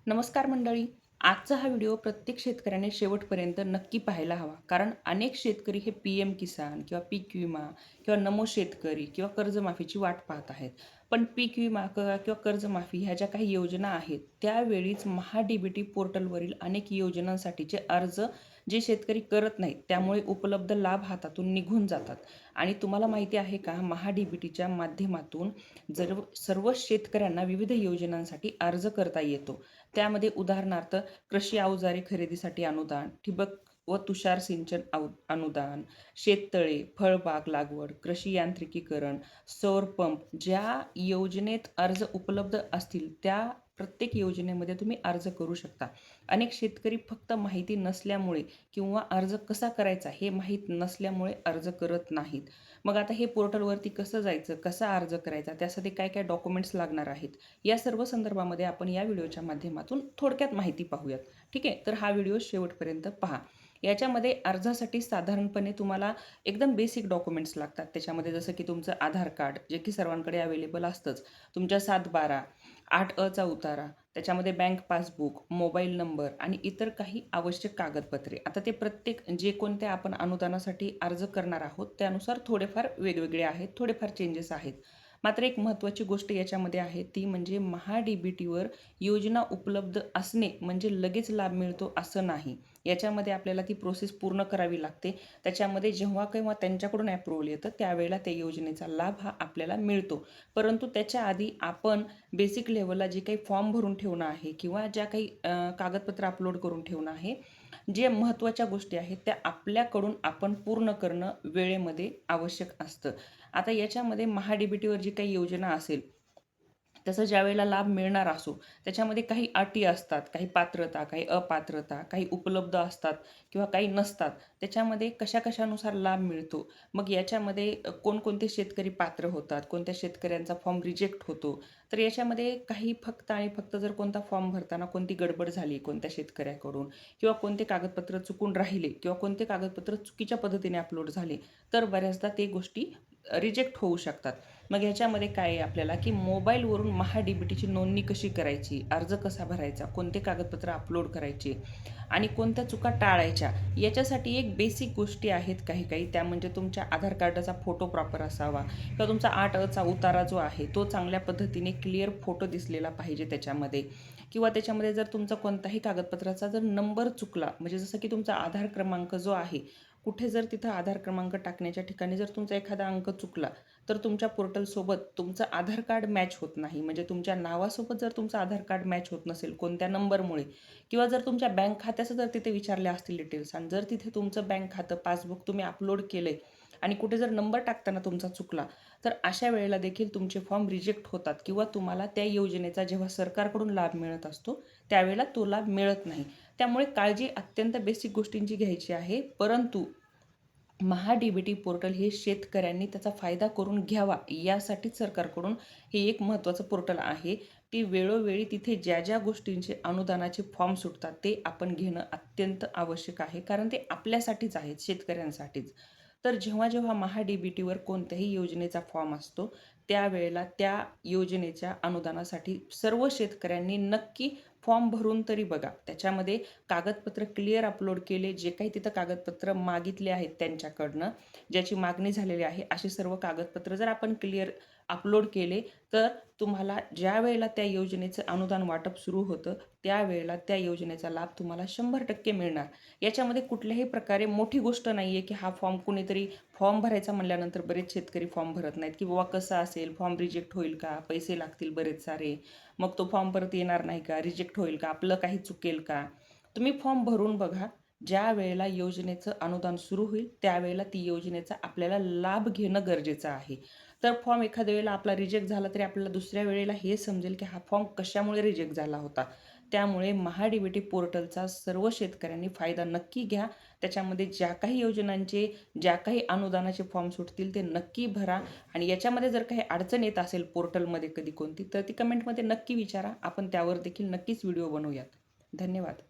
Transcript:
नमस्कार मंडळी. आजचा हा व्हिडिओ प्रत्येक शेतकऱ्याने शेवटपर्यंत नक्की पाहायला हवा. कारण अनेक शेतकरी हे पी-एम किसान किंवा पीक विमा किंवा नमो शेतकरी किंवा कर्जमाफीची वाट पाहत आहेत. पण पीक विमा किंवा कर्जमाफी ह्या ज्या काही योजना आहेत, त्यावेळीच महा-डी-बी-टी पोर्टलवरील अनेक योजनांसाठीचे अर्ज जे शेतकरी करत नाहीत, त्यामुळे उपलब्ध लाभ हातातून निघून जातात. आणि तुम्हाला माहिती आहे का, महा-डी-बी-टीच्या माध्यमातून सर्व शेतकऱ्यांना विविध योजनांसाठी अर्ज करता येतो. त्यामध्ये उदाहरणार्थ कृषी अवजारे खरेदीसाठी अनुदान, ठिबक व तुषार सिंचन अनुदान, शेततळे, फळबाग लागवड, कृषी यांत्रिकीकरण, सौर पंप, ज्या योजनेत अर्ज उपलब्ध असतील त्या प्रत्येक योजनेमध्ये तुम्ही अर्ज करू शकता. अनेक शेतकरी फक्त माहिती नसल्यामुळे किंवा अर्ज कसा करायचा हे माहीत नसल्यामुळे अर्ज करत नाहीत. मग आता हे पोर्टलवरती कसं जायचं, कसा अर्ज करायचा, त्यासाठी काय काय डॉक्युमेंट्स लागणार आहेत, या सर्व संदर्भामध्ये आपण या व्हिडिओच्या माध्यमातून थोडक्यात माहिती पाहूयात. ठीक आहे, तर हा व्हिडिओ शेवटपर्यंत पहा. याच्यामध्ये अर्जासाठी साधारणपणे तुम्हाला एकदम बेसिक डॉक्युमेंट्स लागतात. त्याच्यामध्ये जसं की तुमचं आधार कार्ड, जे की सर्वांकडे अवेलेबल असतंच, तुमच्या 7/12, 8अ चा उतारा, त्याच्यामध्ये बँक पासबुक, मोबाईल नंबर आणि इतर काही आवश्यक कागदपत्रे. आता ते प्रत्येक जे कोणत्या आपण अनुदानासाठी अर्ज करणार आहोत त्यानुसार थोडेफार वेगवेगळे आहेत, थोडेफार चेंजेस आहेत. मात्र एक महत्त्वाची गोष्ट याच्यामध्ये आहे ती म्हणजे महा-डी-बी-टीवर योजना उपलब्ध असणे म्हणजे लगेच लाभ मिळतो असं नाही. याच्यामध्ये आपल्याला ती प्रोसेस पूर्ण करावी लागते. त्याच्यामध्ये जेव्हा केव्हा त्यांच्याकडून अप्रूव्हल येतं त्यावेळेला त्या योजनेचा लाभ हा आपल्याला मिळतो. परंतु त्याच्या आधी आपण बेसिक लेव्हलला जे काही फॉर्म भरून ठेवणं आहे किंवा ज्या काही कागदपत्र अपलोड करून ठेवणं आहे, जे महत्त्वाच्या गोष्टी आहेत त्या आपल्याकडून आपण पूर्ण करणं वेळेमध्ये आवश्यक असतं. आता याच्यामध्ये महा-डी-बी-टीवर जी काही योजना असेल, तसं ज्यावेळेला लाभ मिळणार असो, त्याच्यामध्ये काही अटी असतात, काही पात्रता, काही अपात्रता, काही उपलब्ध असतात किंवा काही नसतात. त्याच्यामध्ये कशा-कशानुसार लाभ मिळतो. मग याच्यामध्ये कोणकोणते शेतकरी पात्र होतात, कोणत्या शेतकऱ्यांचा फॉर्म रिजेक्ट होतो. तर याच्यामध्ये काही फक्त आणि फक्त जर कोणता फॉर्म भरताना कोणती गडबड झाली कोणत्या शेतकऱ्याकडून किंवा कोणते कागदपत्र चुकून राहिले किंवा कोणते कागदपत्र चुकीच्या पद्धतीने अपलोड झाले, तर बऱ्याचदा ते गोष्टी रिजेक्ट होऊ शकतात. मग ह्याच्यामध्ये काय आहे आपल्याला, की मोबाईलवरून महा-डी-बी-टीची नोंदणी कशी करायची, अर्ज कसा भरायचा, कोणते कागदपत्र अपलोड करायचे आणि कोणत्या चुका टाळायच्या, याच्यासाठी एक बेसिक गोष्टी आहेत काही काही. त्या म्हणजे तुमच्या आधार कार्डाचा फोटो प्रॉपर असावा किंवा तुमचा 8अ चा उतारा जो आहे तो चांगल्या पद्धतीने क्लिअर फोटो दिसलेला पाहिजे त्याच्यामध्ये. किंवा त्याच्यामध्ये जर तुमचा कोणताही कागदपत्राचा जर नंबर चुकला, म्हणजे जसं की तुमचा आधार क्रमांक जो आहे, कुठे जर तिथं आधार क्रमांक टाकण्याच्या ठिकाणी जर तुमचा एखादा अंक चुकला, तर तुमच्या पोर्टलसोबत तुमचं आधार कार्ड मॅच होत नाही. म्हणजे तुमच्या नावासोबत जर तुमचं आधार कार्ड मॅच होत नसेल कोणत्या नंबरमुळे किंवा जर तुमच्या बँक खात्याचं जर तिथे विचारले असतील डिटेल्स आणि जर तिथे तुमचं बँक खातं पासबुक तुम्ही अपलोड केलंय आणि कुठे जर नंबर टाकताना तुमचा चुकला, तर अशा वेळेला देखील तुमचे फॉर्म रिजेक्ट होतात किंवा तुम्हाला त्या योजनेचा जेव्हा सरकारकडून लाभ मिळत असतो त्यावेळेला तो लाभ मिळत नाही. त्यामुळे काळजी अत्यंत बेसिक गोष्टींची घ्यायची आहे. परंतु महा-डी-बी-टी पोर्टल हे शेतकऱ्यांनी त्याचा फायदा करून घ्यावा यासाठीच सरकारकडून हे एक महत्त्वाचं पोर्टल आहे. की वेळोवेळी तिथे ज्या ज्या गोष्टींचे अनुदानाचे फॉर्म सुटतात ते आपण घेणं अत्यंत आवश्यक आहे. कारण ते आपल्यासाठीच आहेत, शेतकऱ्यांसाठीच. तर जेव्हा जेव्हा महा-डी-बी-टीवर कोणत्याही योजनेचा फॉर्म असतो त्यावेळेला त्या योजनेच्या अनुदानासाठी सर्व शेतकऱ्यांनी नक्की फॉर्म भरून तरी बघा. त्याच्यामध्ये कागदपत्र क्लिअर अपलोड केले, जे काही तिथं कागदपत्र मागितले आहेत त्यांच्याकडनं, ज्याची मागणी झालेली आहे, असे सर्व कागदपत्र जर आपण क्लिअर अपलोड केले, तर तुम्हाला ज्या वेळेला त्या योजनेचं अनुदान वाटप सुरू होतं, त्यावेळेला त्या योजनेचा लाभ तुम्हाला 100% मिळणार. याच्यामध्ये कुठल्याही प्रकारे मोठी गोष्ट नाही आहे, की हा फॉर्म कुणीतरी फॉर्म भरायचा म्हणल्यानंतर बरेच शेतकरी फॉर्म भरत नाहीत, की बाबा कसं असेल, फॉर्म रिजेक्ट होईल का, पैसे लागतील बरेच सारे, मग तो फॉर्म परत येणार नाही का, रिजेक्ट होईल का, आपलं काही चुकेल का. तुम्ही फॉर्म भरून बघा. ज्या वेळेला योजनेचं अनुदान सुरू होईल त्यावेळेला ती योजनेचा आपल्याला लाभ घेणं गरजेचं आहे. तर फॉर्म एखाद्या वेळेला आपला रिजेक्ट झाला तरी आपल्याला दुसऱ्या वेळेला हे समजेल की हा फॉर्म कशामुळे रिजेक्ट झाला होता. त्यामुळे महा-डी-बी-टी पोर्टलचा सर्व शेतकऱ्यांनी फायदा नक्की घ्या. त्याच्यामध्ये ज्या काही योजनांचे, ज्या काही अनुदानाचे फॉर्म सुटतील ते नक्की भरा आणि याच्यामध्ये जर काही अडचण येत असेल पोर्टलमध्ये कधी कोणती, तर ती कमेंटमध्ये नक्की विचारा. आपण त्यावर देखील नक्कीच व्हिडिओ बनवूयात. धन्यवाद.